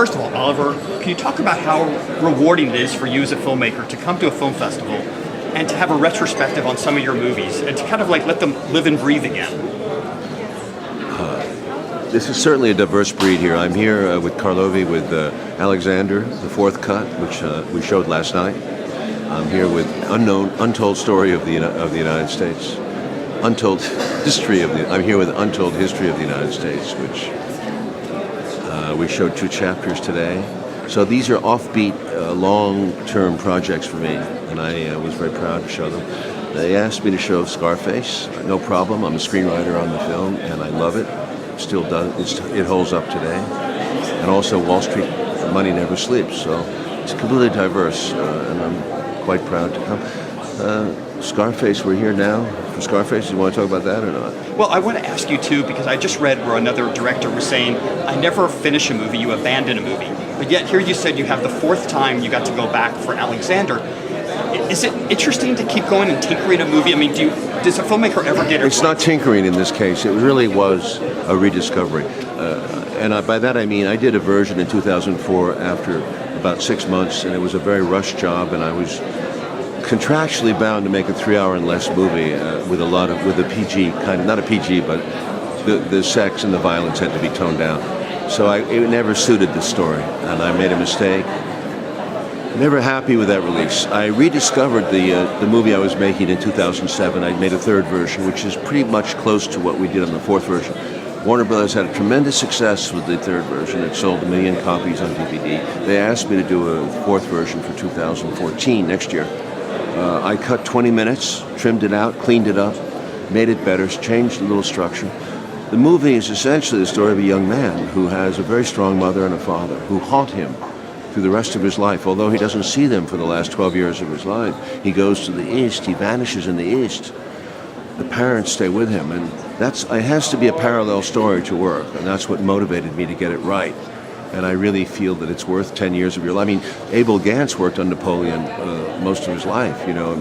First of all, Oliver, can you talk about how rewarding it is for you as a filmmaker to come to a film festival and to have a retrospective on some of your movies and to kind of like let them live and breathe again? This is certainly a diverse breed here. I'm here with Karlovy, with Alexander, the fourth cut, which we showed last night. I'm here with Untold Story of the United States. I'm here with Untold History of the United States, which we showed 2 chapters today. So these are offbeat, long-term projects for me, and I was very proud to show them. They asked me to show Scarface. No problem. I'm a screenwriter on the film, and I love it. Still does. It holds up today. And also Wall Street Money Never Sleeps. So it's completely diverse, and I'm quite proud to come. Scarface, we're here now for Scarface. You want to talk about that or not? Well, I want to ask you too, because I just read where another director was saying, I never finish a movie, you abandon a movie. But yet here you said you have the 4th time you got to go back for Alexander. Is it interesting to keep going and tinkering a movie? I mean, does a filmmaker ever get it? It's not tinkering in this case. It really was a rediscovery. By that I mean I did a version in 2004 after about 6 months, and it was a very rushed job, and I was contractually bound to make a 3-hour and less movie with a PG kind of, not a PG, but the sex and the violence had to be toned down. So it never suited the story, and I made a mistake. Never happy with that release. I rediscovered the movie I was making in 2007. I made a 3rd version, which is pretty much close to what we did on the 4th version. Warner Brothers had a tremendous success with the 3rd version. It sold 1 million copies on DVD. They asked me to do a 4th version for 2014, next year. I cut 20 minutes, trimmed it out, cleaned it up, made it better, changed a little structure. The movie is essentially the story of a young man who has a very strong mother and a father who haunt him through the rest of his life. Although he doesn't see them for the last 12 years of his life, he goes to the East, he vanishes in the East. The parents stay with him, and it has to be a parallel story to work, and that's what motivated me to get it right. And I really feel that it's worth 10 years of your life. I mean, Abel Gance worked on Napoleon most of his life, you know.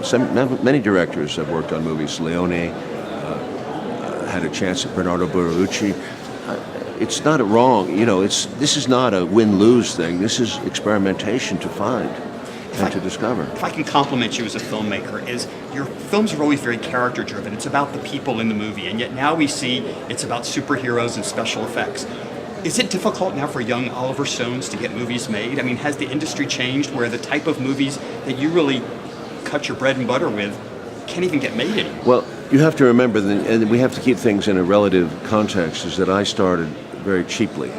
Many directors have worked on movies. Leone had a chance at Bernardo Bertolucci. It's not wrong, you know. This is not a win-lose thing. This is experimentation to find and to discover. If I can compliment you as a filmmaker, is your films are always very character-driven. It's about the people in the movie, and yet now we see it's about superheroes and special effects. Is it difficult now for young Oliver Stones to get movies made? I mean, has the industry changed where the type of movies that you really cut your bread and butter with can't even get made anymore? Well, you have to remember, and we have to keep things in a relative context, is that I started very cheaply.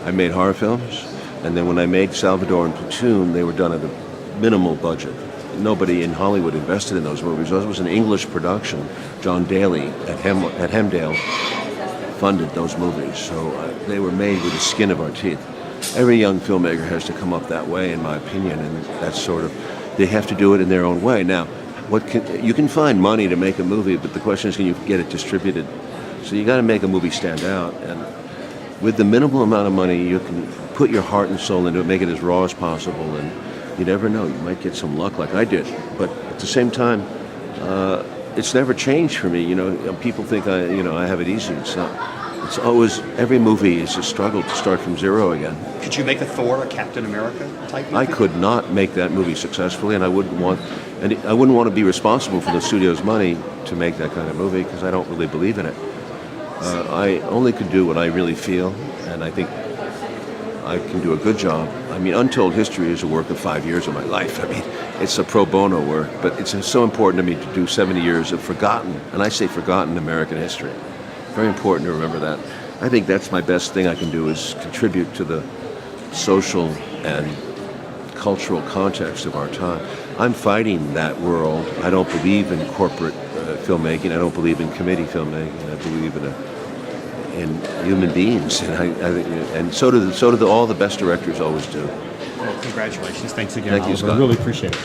I made horror films, and then when I made Salvador and Platoon, they were done at a minimal budget. Nobody in Hollywood invested in those movies. It was an English production. John Daly at Hemdale funded those movies, so they were made with the skin of our teeth. Every young filmmaker has to come up that way, in my opinion, and that's sort of, they have to do it in their own way. Now, you can find money to make a movie, but the question is, can you get it distributed? So you got to make a movie stand out, and with the minimal amount of money, you can put your heart and soul into it, make it as raw as possible, and you never know, you might get some luck like I did. But at the same time, it's never changed for me. You know, people think I have it easy. It's not. It's always, every movie is a struggle to start from zero again. Could you make a Thor, a Captain America type movie? I could not make that movie successfully, and I wouldn't want to be responsible for the studio's money to make that kind of movie, because I don't really believe in it. I only could do what I really feel, and I think I can do a good job. I mean, Untold History is a work of 5 years of my life. I mean, it's a pro bono work, but it's so important to me to do 70 years of forgotten, and I say forgotten American history. Very important to remember that. I think that's my best thing I can do, is contribute to the social and cultural context of our time. I'm fighting that world. I don't believe in corporate filmmaking. I don't believe in committee filmmaking. I believe in human beings, and so do all the best directors always do. Well, congratulations. Thanks again. Thank you, Scott. I really appreciate it.